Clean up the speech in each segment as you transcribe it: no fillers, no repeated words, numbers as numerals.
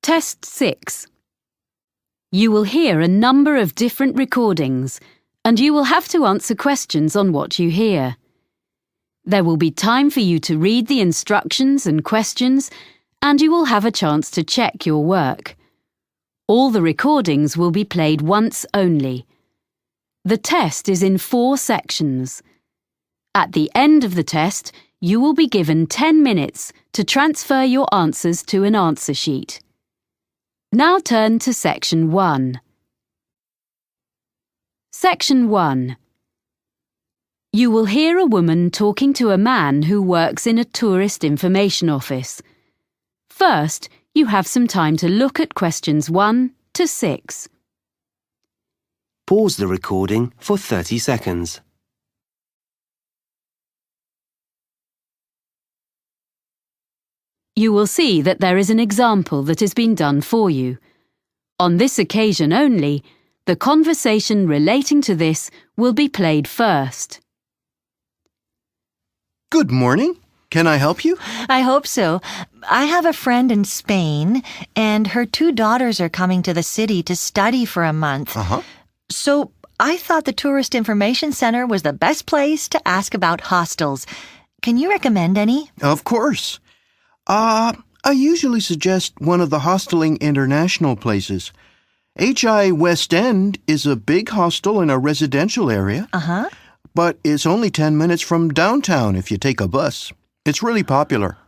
Test 6. You will hear a number of different recordings, and you will have to answer questions on what you hear. There will be time for you to read the instructions and questions, and you will have a chance to check your work. All the recordings will be played once only. The test is in 4 sections. At the end of the test, you will be given 10 minutes to transfer your answers to an answer sheet. Now turn to Section 1. Section 1. You will hear a woman talking to a man who works in a tourist information office. First, you have some time to look at questions 1 to 6. Pause the recording for 30 seconds. You will see that there is an example that has been done for you. On this occasion only, the conversation relating to this will be played first. Good morning. Can I help you? I hope so. I have a friend in Spain, and her 2 daughters are coming to the city to study for a month. So I thought the Tourist Information Center was the best place to ask about hostels. Can you recommend any? Of course. I usually suggest one of the Hosteling International places. HI West End is a big hostel in a residential area. But it's only 10 minutes from downtown if you take a bus. It's really popular.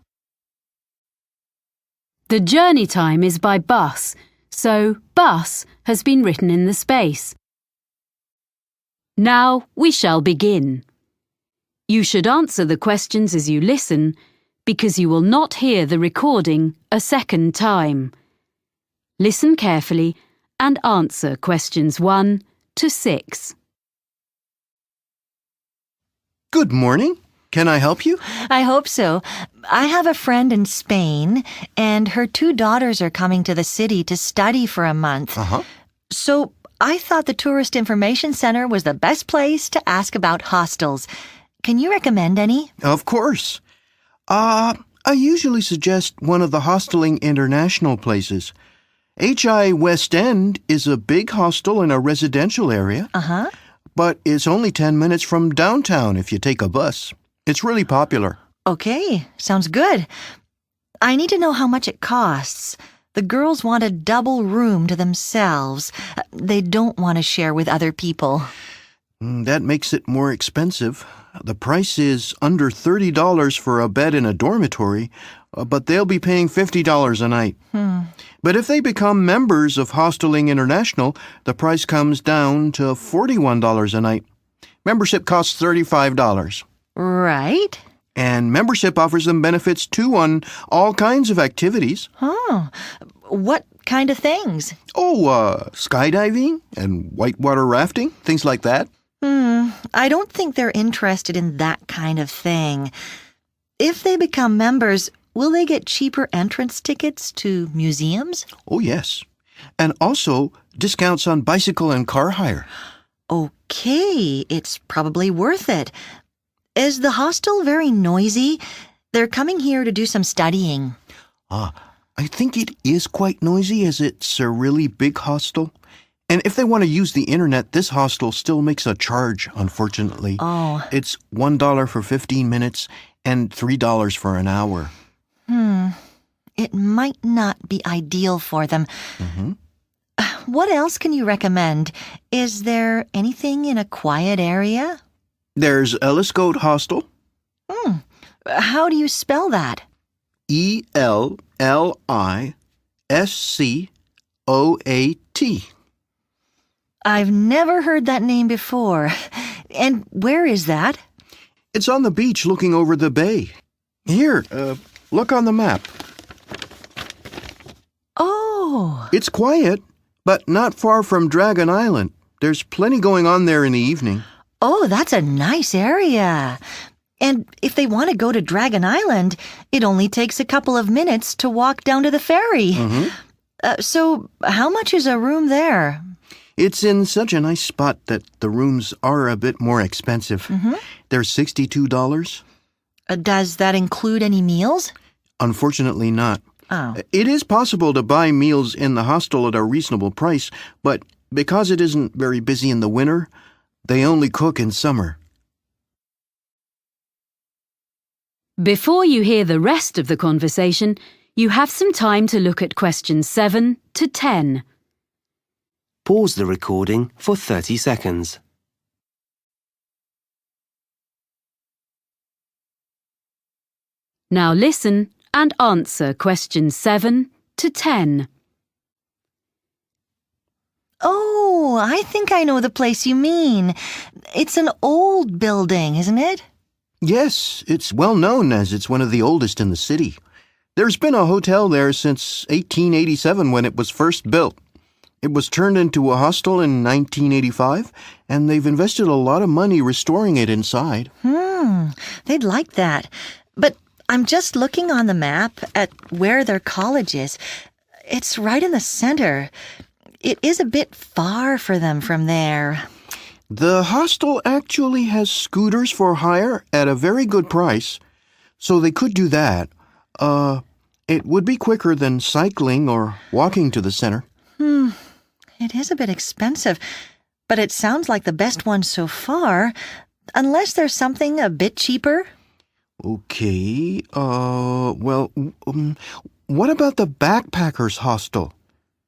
The journey time is by bus, so bus has been written in the space. Now we shall begin. You should answer the questions as you listen, because you will not hear the recording a second time. Listen carefully and answer questions 1 to 6. Good morning. Can I help you? I hope so. I have a friend in Spain, and her 2 daughters are coming to the city to study for a month. So I thought the Tourist Information Center was the best place to ask about hostels. Can you recommend any? Of course. I usually suggest one of the Hosteling International places. HI West End is a big hostel in a residential area. But it's only 10 minutes from downtown if you take a bus. It's really popular. Okay, sounds good. I need to know how much it costs. The girls want a double room to themselves. They don't want to share with other people. That makes it more expensive. The price is under $30 for a bed in a dormitory, but they'll be paying $50 a night. But if they become members of Hosteling International, the price comes down to $41 a night. Membership costs $35. Right. And membership offers them benefits too on all kinds of activities. What kind of things? Skydiving and whitewater rafting, things like that. I don't think they're interested in that kind of thing. If they become members, will they get cheaper entrance tickets to museums? Oh, yes. And also discounts on bicycle and car hire. Okay, it's probably worth it. Is the hostel very noisy? They're coming here to do some studying. I think it is quite noisy as it's a really big hostel. And if they want to use the internet, this hostel still makes a charge, unfortunately. It's $1 for 15 minutes and $3 for an hour. It might not be ideal for them. What else can you recommend? Is there anything in a quiet area? There's Elliscoat Hostel. How do you spell that? ELLISCOAT. I've never heard that name before. And where is that? It's on the beach looking over the bay. Here, look on the map. Oh. It's quiet, but not far from Dragon Island. There's plenty going on there in the evening. Oh, that's a nice area. And if they want to go to Dragon Island, it only takes a couple of minutes to walk down to the ferry. So how much is a room there? It's in such a nice spot that the rooms are a bit more expensive. They're $62. Does that include any meals? Unfortunately not. Oh. It is possible to buy meals in the hostel at a reasonable price, but because it isn't very busy in the winter, they only cook in summer. Before you hear the rest of the conversation, you have some time to look at questions 7 to 10. Pause the recording for 30 seconds. Now listen and answer questions 7 to 10. Oh, I think I know the place you mean. It's an old building, isn't it? Yes, it's well known as it's one of the oldest in the city. There's been a hotel there since 1887 when it was first built. It was turned into a hostel in 1985, and they've invested a lot of money restoring it inside. They'd like that. But I'm just looking on the map at where their college is. It's right in the center. It is a bit far for them from there. The hostel actually has scooters for hire at a very good price, so they could do that. It would be quicker than cycling or walking to the center. It is a bit expensive, but it sounds like the best one so far, unless there's something a bit cheaper. Okay, what about the backpackers hostel?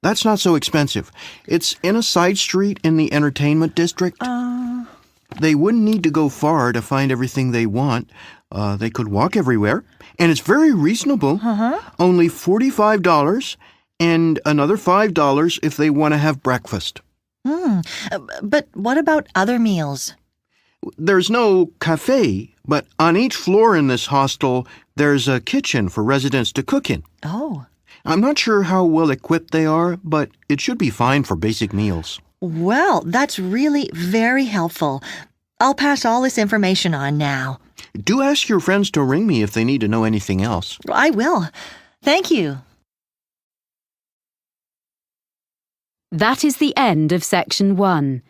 That's not so expensive. It's in a side street in the entertainment district. They wouldn't need to go far to find everything they want. They could walk everywhere. And it's very reasonable. Only $45 and another $5 if they want to have breakfast. But what about other meals? There's no cafe, but on each floor in this hostel, there's a kitchen for residents to cook in. Oh. I'm not sure how well equipped they are, but it should be fine for basic meals. Well, that's really very helpful. I'll pass all this information on now. Do ask your friends to ring me if they need to know anything else. I will. Thank you. That is the end of section 1.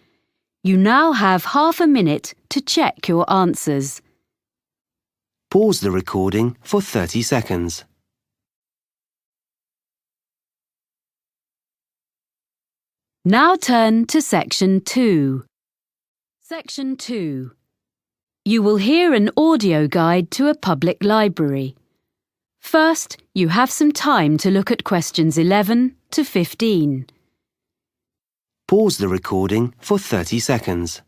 You now have half a minute to check your answers. Pause the recording for 30 seconds. Now turn to section 2. Section 2. You will hear an audio guide to a public library. First, you have some time to look at questions 11 to 15. Pause the recording for 30 seconds.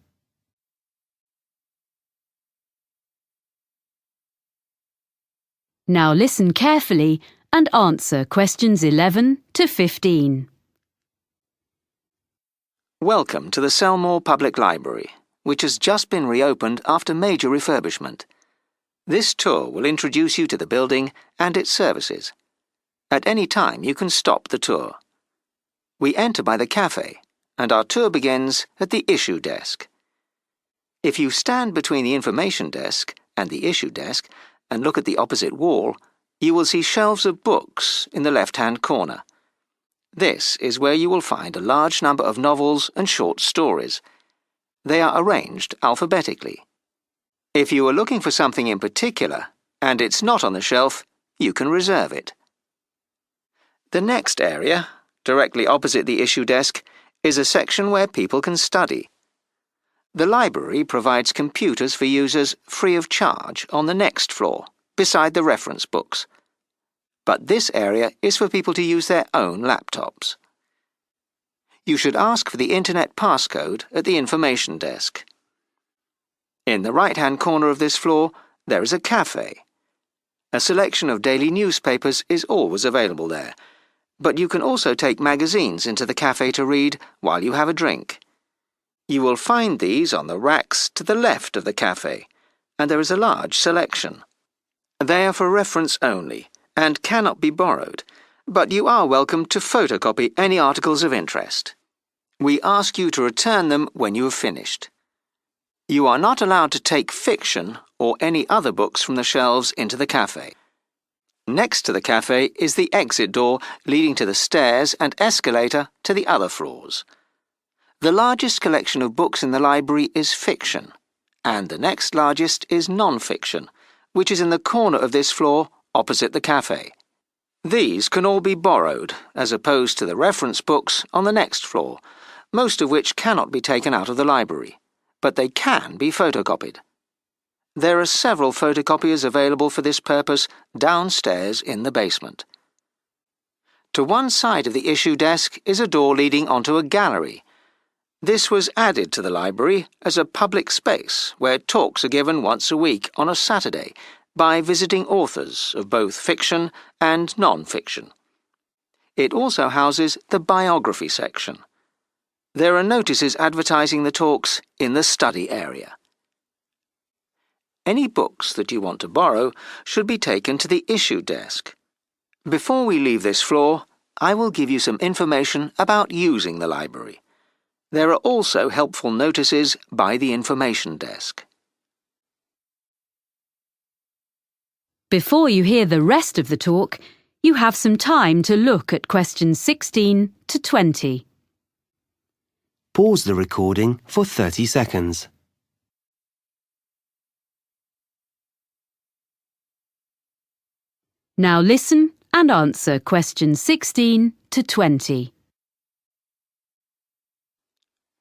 Now listen carefully and answer questions 11 to 15. Welcome to the Selmore Public Library, which has just been reopened after major refurbishment. This tour will introduce you to the building and its services. At any time, you can stop the tour. We enter by the cafe, and our tour begins at the issue desk. If you stand between the information desk and the issue desk and look at the opposite wall, you will see shelves of books in the left-hand corner. This is where you will find a large number of novels and short stories. They are arranged alphabetically. If you are looking for something in particular, and it's not on the shelf, you can reserve it. The next area, directly opposite the issue desk, is a section where people can study. The library provides computers for users free of charge on the next floor, beside the reference books. But this area is for people to use their own laptops. You should ask for the internet passcode at the information desk. In the right-hand corner of this floor, there is a cafe. A selection of daily newspapers is always available there, but you can also take magazines into the cafe to read while you have a drink. You will find these on the racks to the left of the cafe, and there is a large selection. They are for reference only and cannot be borrowed, but you are welcome to photocopy any articles of interest. We ask you to return them when you have finished. You are not allowed to take fiction or any other books from the shelves into the cafe. Next to the cafe is the exit door leading to the stairs and escalator to the other floors. The largest collection of books in the library is fiction, and the next largest is non-fiction, which is in the corner of this floor opposite the cafe. These can all be borrowed, as opposed to the reference books on the next floor, most of which cannot be taken out of the library, but they can be photocopied. There are several photocopiers available for this purpose downstairs in the basement. To one side of the issue desk is a door leading onto a gallery. This was added to the library as a public space where talks are given once a week on a Saturday by visiting authors of both fiction and non-fiction. It also houses the biography section. There are notices advertising the talks in the study area. Any books that you want to borrow should be taken to the issue desk. Before we leave this floor, I will give you some information about using the library. There are also helpful notices by the information desk. Before you hear the rest of the talk, you have some time to look at questions 16 to 20. Pause the recording for 30 seconds. Now listen and answer questions 16 to 20.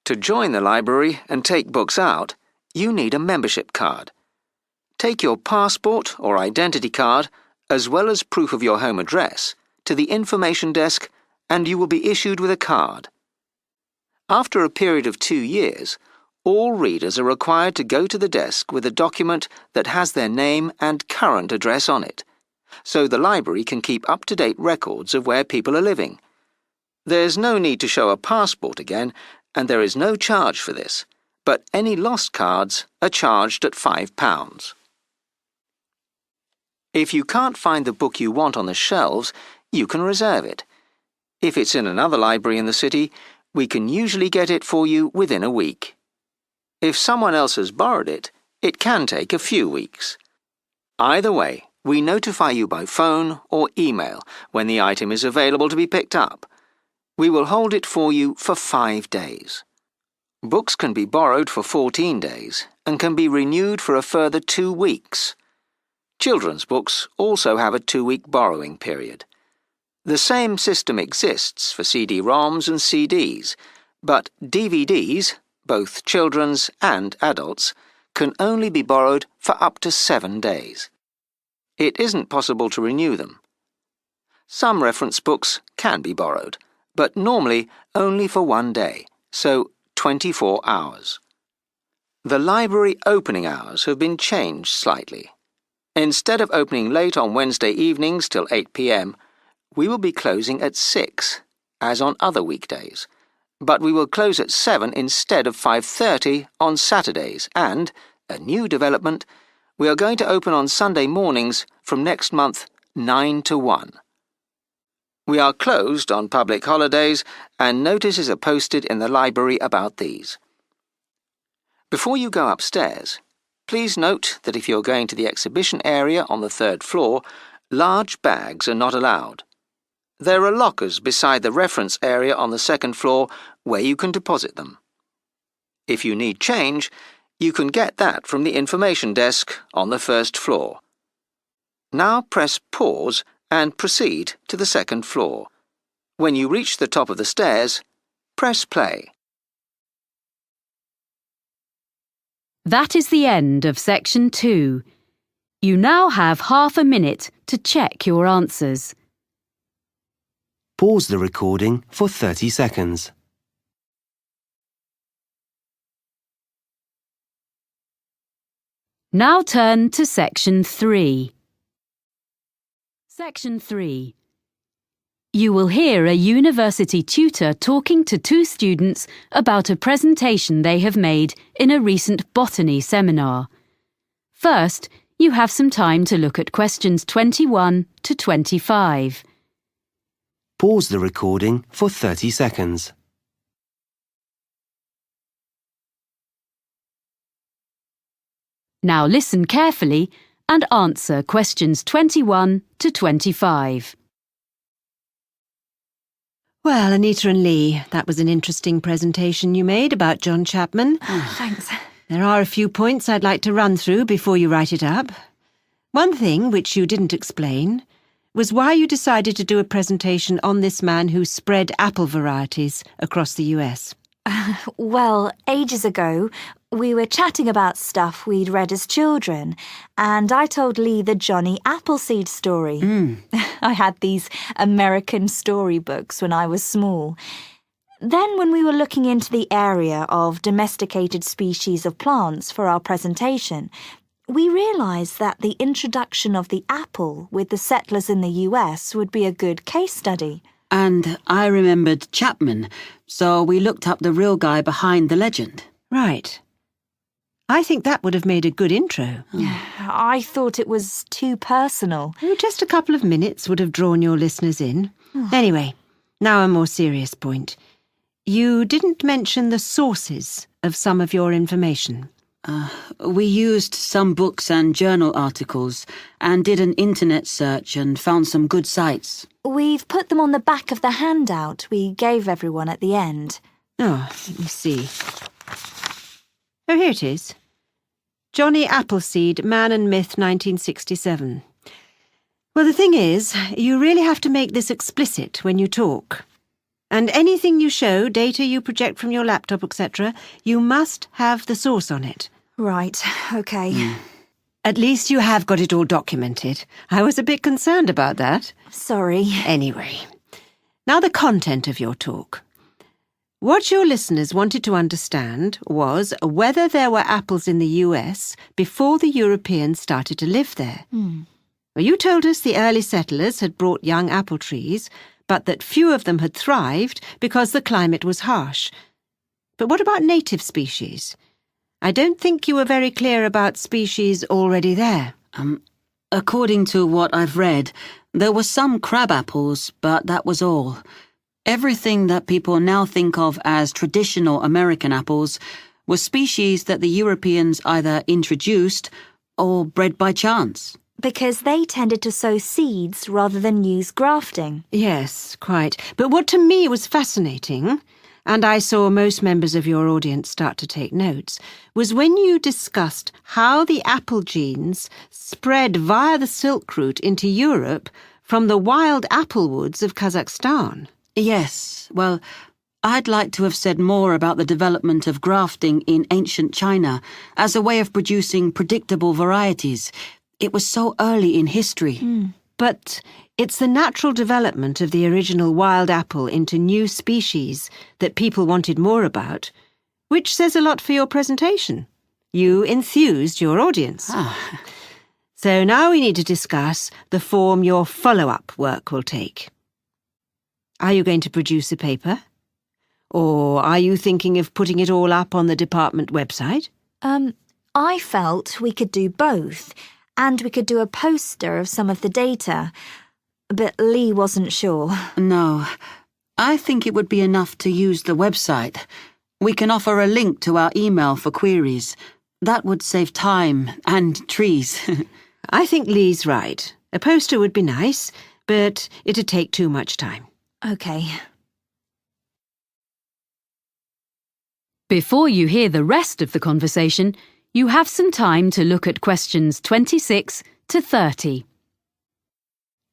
To join the library and take books out, you need a membership card. Take your passport or identity card, as well as proof of your home address, to the information desk and you will be issued with a card. After a period of 2 years, all readers are required to go to the desk with a document that has their name and current address on it, so the library can keep up-to-date records of where people are living. There's no need to show a passport again, and there is no charge for this, but any lost cards are charged at £5. If you can't find the book you want on the shelves, you can reserve it. If it's in another library in the city, we can usually get it for you within a week. If someone else has borrowed it, it can take a few weeks. Either way, we notify you by phone or email when the item is available to be picked up. We will hold it for you for 5 days. Books can be borrowed for 14 days and can be renewed for a further 2 weeks. Children's books also have a 2-week borrowing period. The same system exists for CD-ROMs and CDs, but DVDs, both children's and adults, can only be borrowed for up to 7 days. It isn't possible to renew them. Some reference books can be borrowed, but normally only for 1 day, so 24 hours. The library opening hours have been changed slightly. Instead of opening late on Wednesday evenings till 8 p.m, we will be closing at 6, as on other weekdays. But we will close at 7 instead of 5:30 on Saturdays and, a new development, we are going to open on Sunday mornings from next month 9 to 1. We are closed on public holidays and notices are posted in the library about these. Before you go upstairs, please note that if you're going to the exhibition area on the 3rd floor, large bags are not allowed. There are lockers beside the reference area on the 2nd floor where you can deposit them. If you need change, you can get that from the information desk on the 1st floor. Now press pause and proceed to the 2nd floor. When you reach the top of the stairs, press play. That is the end of section 2. You now have half a minute to check your answers. Pause the recording for 30 seconds. Now turn to section 3. Section 3. You will hear a university tutor talking to 2 students about a presentation they have made in a recent botany seminar. First, you have some time to look at questions 21 to 25. Pause the recording for 30 seconds. Now listen carefully and answer questions 21 to 25. Well, Anita and Lee, that was an interesting presentation you made about John Chapman. Thanks. There are a few points I'd like to run through before you write it up. One thing which you didn't explain was why you decided to do a presentation on this man who spread apple varieties across the US. Well, ages ago, we were chatting about stuff we'd read as children, and I told Lee the Johnny Appleseed story. I had these American storybooks when I was small. Then when we were looking into the area of domesticated species of plants for our presentation, we realised that the introduction of the apple with the settlers in the US would be a good case study. And I remembered Chapman, so we looked up the real guy behind the legend. Right. I think that would have made a good intro. I thought it was too personal. Just a couple of minutes would have drawn your listeners in. Anyway, now a more serious point. You didn't mention the sources of some of your information. We used some books and journal articles and did an internet search and found some good sites. We've put them on the back of the handout we gave everyone at the end. Oh, let me see. Oh, here it is. Johnny Appleseed, Man and Myth, 1967. Well, the thing is, you really have to make this explicit when you talk. And anything you show, data you project from your laptop, etc., you must have the source on it. Right, OK. At least you have got it all documented. I was a bit concerned about that. Sorry. Anyway, now the content of your talk. What your listeners wanted to understand was whether there were apples in the US before the Europeans started to live there. Well, you told us the early settlers had brought young apple trees, but that few of them had thrived because the climate was harsh. But what about native species? I don't think you were very clear about species already there. According to what I've read, there were some crab apples, but that was all. Everything that people now think of as traditional American apples was species that the Europeans either introduced or bred by chance. Because they tended to sow seeds rather than use grafting. Yes, quite. But what to me was fascinating, and I saw most members of your audience start to take notes, was when you discussed how the apple genes spread via the Silk Route into Europe from the wild apple woods of Kazakhstan. Yes, well, I'd like to have said more about the development of grafting in ancient China as a way of producing predictable varieties. It was so early in history. But it's the natural development of the original wild apple into new species that people wanted more about, which says a lot for your presentation. You enthused your audience. So now we need to discuss the form your follow-up work will take. Are you going to produce a paper? Or are you thinking of putting it all up on the department website? I felt we could do both, and we could do a poster of some of the data. But Lee wasn't sure. No, I think it would be enough to use the website. We can offer a link to our email for queries. That would save time and trees. I think Lee's right. A poster would be nice, but it'd take too much time. OK. Before you hear the rest of the conversation, you have some time to look at questions 26 to 30.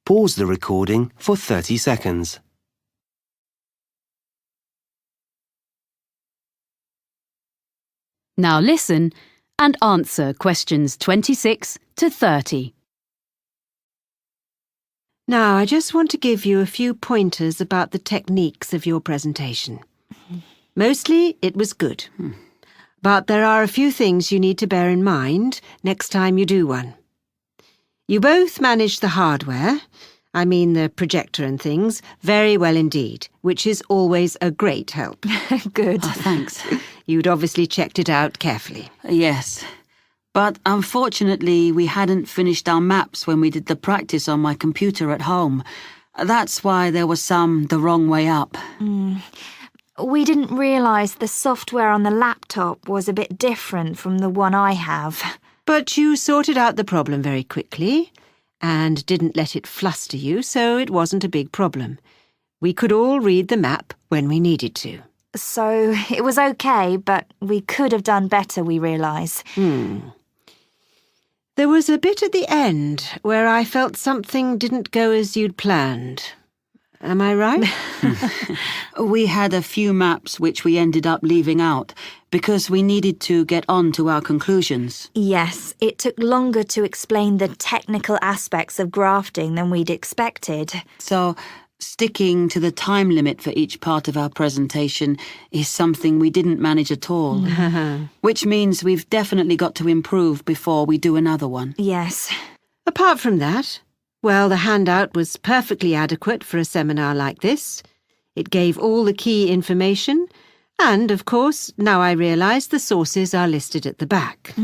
Pause the recording for 30 seconds. Now listen and answer questions 26 to 30. Now, I just want to give you a few pointers about the techniques of your presentation. Mostly, it was good. But there are a few things you need to bear in mind next time you do one. You both managed the hardware, I mean the projector and things, very well indeed, which is always a great help. Good. Oh, thanks. You'd obviously checked it out carefully. Yes. But unfortunately, we hadn't finished our maps when we did the practice on my computer at home. That's why there was some the wrong way up. We didn't realise the software on the laptop was a bit different from the one I have. But you sorted out the problem very quickly and didn't let it fluster you, so it wasn't a big problem. We could all read the map when we needed to. So it was OK, but we could have done better, we realise. There was a bit at the end where I felt something didn't go as you'd planned. Am I right? We had a few maps which we ended up leaving out because we needed to get on to our conclusions. Yes, it took longer to explain the technical aspects of grafting than we'd expected. So, sticking to the time limit for each part of our presentation is something we didn't manage at all. Which means we've definitely got to improve before we do another one. Yes. Apart from that, well, the handout was perfectly adequate for a seminar like this. It gave all the key information, and, of course, now I realise the sources are listed at the back.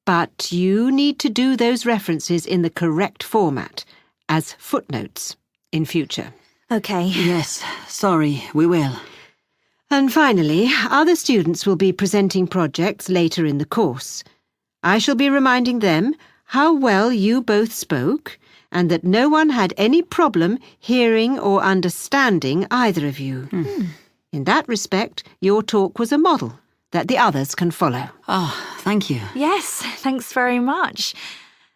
But you need to do those references in the correct format, as footnotes, in future. OK. Yes, sorry, we will. And finally, other students will be presenting projects later in the course. I shall be reminding them how well you both spoke, and that no one had any problem hearing or understanding either of you. In that respect, your talk was a model that the others can follow. Oh, thank you. Yes, thanks very much.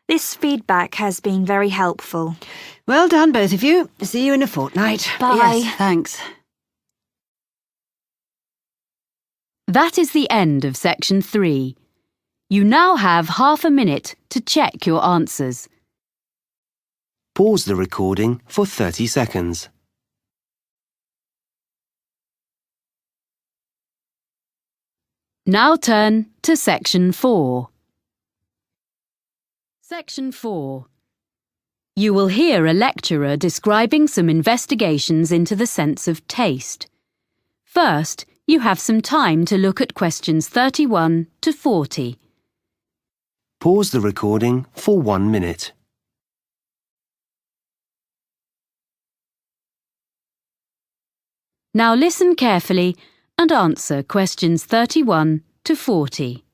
This feedback has been very helpful. Well done, both of you. See you in a fortnight. Bye. Yes, thanks. That is the end of section 3. You now have half a minute to check your answers. Pause the recording for 30 seconds. Now turn to section 4. Section 4. You will hear a lecturer describing some investigations into the sense of taste. First, you have some time to look at questions 31 to 40. Pause the recording for 1 minute. Now listen carefully and answer questions 31 to 40.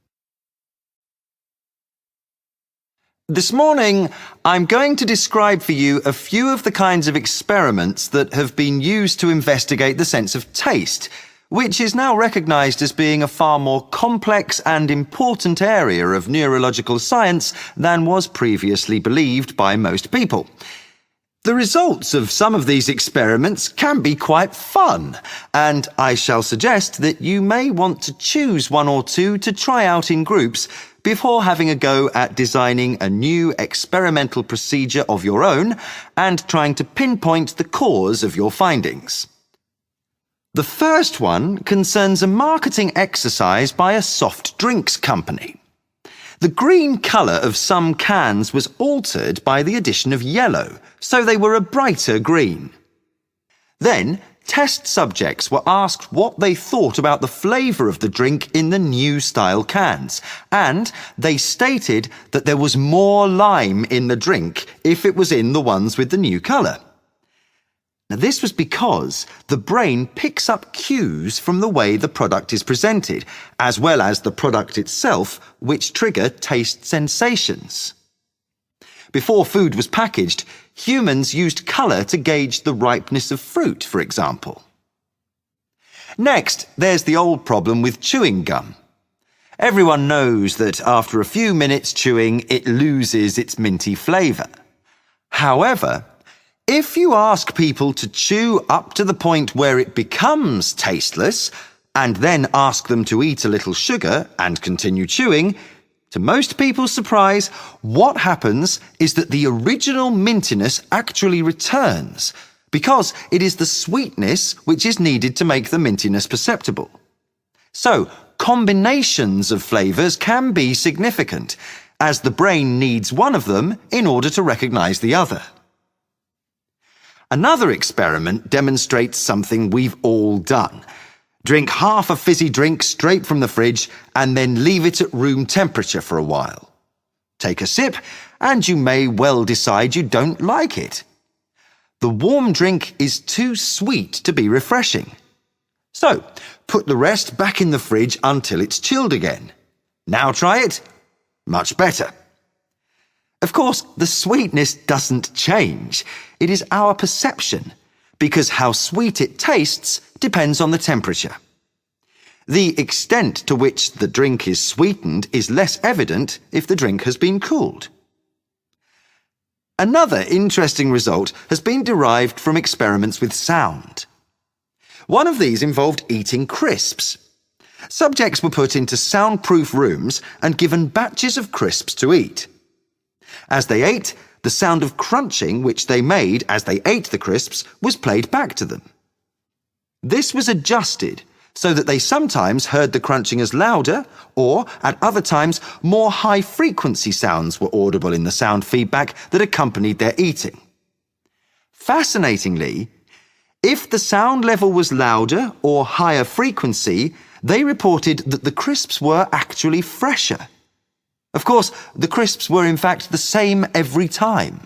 This morning, I'm going to describe for you a few of the kinds of experiments that have been used to investigate the sense of taste, which is now recognised as being a far more complex and important area of neurological science than was previously believed by most people. The results of some of these experiments can be quite fun, and I shall suggest that you may want to choose one or two to try out in groups before having a go at designing a new experimental procedure of your own and trying to pinpoint the cause of your findings. The first one concerns a marketing exercise by a soft drinks company. The green colour of some cans was altered by the addition of yellow, so they were a brighter green. Then, test subjects were asked what they thought about the flavour of the drink in the new style cans, and they stated that there was more lime in the drink if it was in the ones with the new colour. Now, this was because the brain picks up cues from the way the product is presented, as well as the product itself, which trigger taste sensations. Before food was packaged, humans used colour to gauge the ripeness of fruit, for example. Next, there's the old problem with chewing gum. Everyone knows that after a few minutes chewing, it loses its minty flavour. However, if you ask people to chew up to the point where it becomes tasteless, and then ask them to eat a little sugar and continue chewing, to most people's surprise, what happens is that the original mintiness actually returns, because it is the sweetness which is needed to make the mintiness perceptible. So, combinations of flavours can be significant, as the brain needs one of them in order to recognise the other. Another experiment demonstrates something we've all done. Drink half a fizzy drink straight from the fridge and then leave it at room temperature for a while. Take a sip and you may well decide you don't like it. The warm drink is too sweet to be refreshing. So, put the rest back in the fridge until it's chilled again. Now try it. Much better. Of course, the sweetness doesn't change. It is our perception, because how sweet it tastes depends on the temperature. The extent to which the drink is sweetened is less evident if the drink has been cooled. Another interesting result has been derived from experiments with sound. One of these involved eating crisps. Subjects were put into soundproof rooms and given batches of crisps to eat. As they ate, the sound of crunching which they made as they ate the crisps was played back to them. This was adjusted so that they sometimes heard the crunching as louder, or at other times more high-frequency sounds were audible in the sound feedback that accompanied their eating. Fascinatingly, if the sound level was louder or higher frequency, they reported that the crisps were actually fresher. Of course, the crisps were in fact the same every time.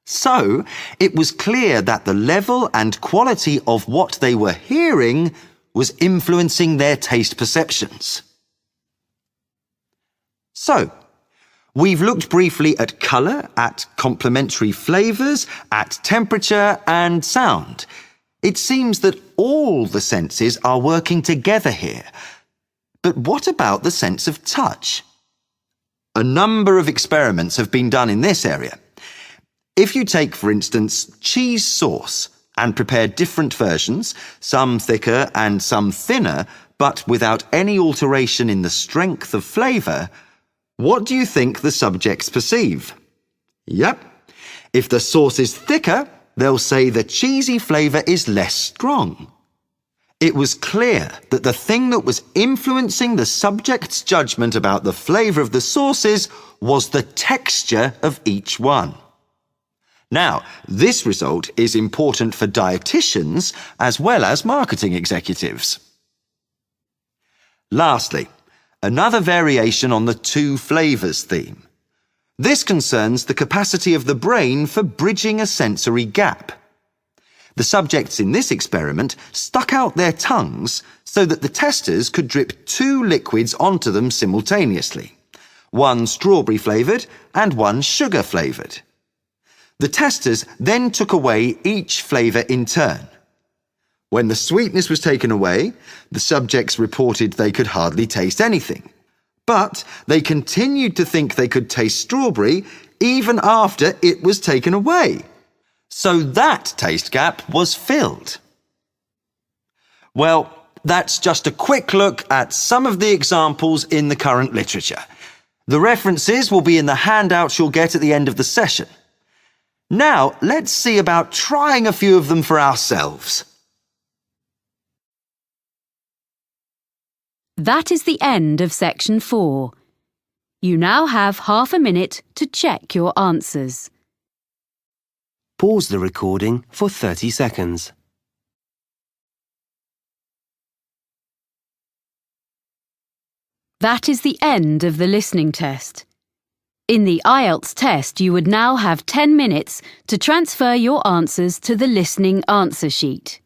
So, it was clear that the level and quality of what they were hearing was influencing their taste perceptions. So, we've looked briefly at colour, at complementary flavours, at temperature and sound. It seems that all the senses are working together here. But what about the sense of touch? A number of experiments have been done in this area. If you take, for instance, cheese sauce and prepare different versions, some thicker and some thinner, but without any alteration in the strength of flavour, what do you think the subjects perceive? Yep. If the sauce is thicker, they'll say the cheesy flavour is less strong. It was clear that the thing that was influencing the subject's judgment about the flavour of the sauces was the texture of each one. Now, this result is important for dietitians as well as marketing executives. Lastly, another variation on the two flavours theme. This concerns the capacity of the brain for bridging a sensory gap. The subjects in this experiment stuck out their tongues so that the testers could drip two liquids onto them simultaneously, one strawberry flavoured and one sugar flavoured. The testers then took away each flavour in turn. When the sweetness was taken away, the subjects reported they could hardly taste anything. But they continued to think they could taste strawberry even after it was taken away. So that taste gap was filled. Well, that's just a quick look at some of the examples in the current literature. The references will be in the handouts you'll get at the end of the session. Now, let's see about trying a few of them for ourselves. That is the end of section 4. You now have half a minute to check your answers. Pause the recording for 30 seconds. That is the end of the listening test. In the IELTS test, you would now have 10 minutes to transfer your answers to the listening answer sheet.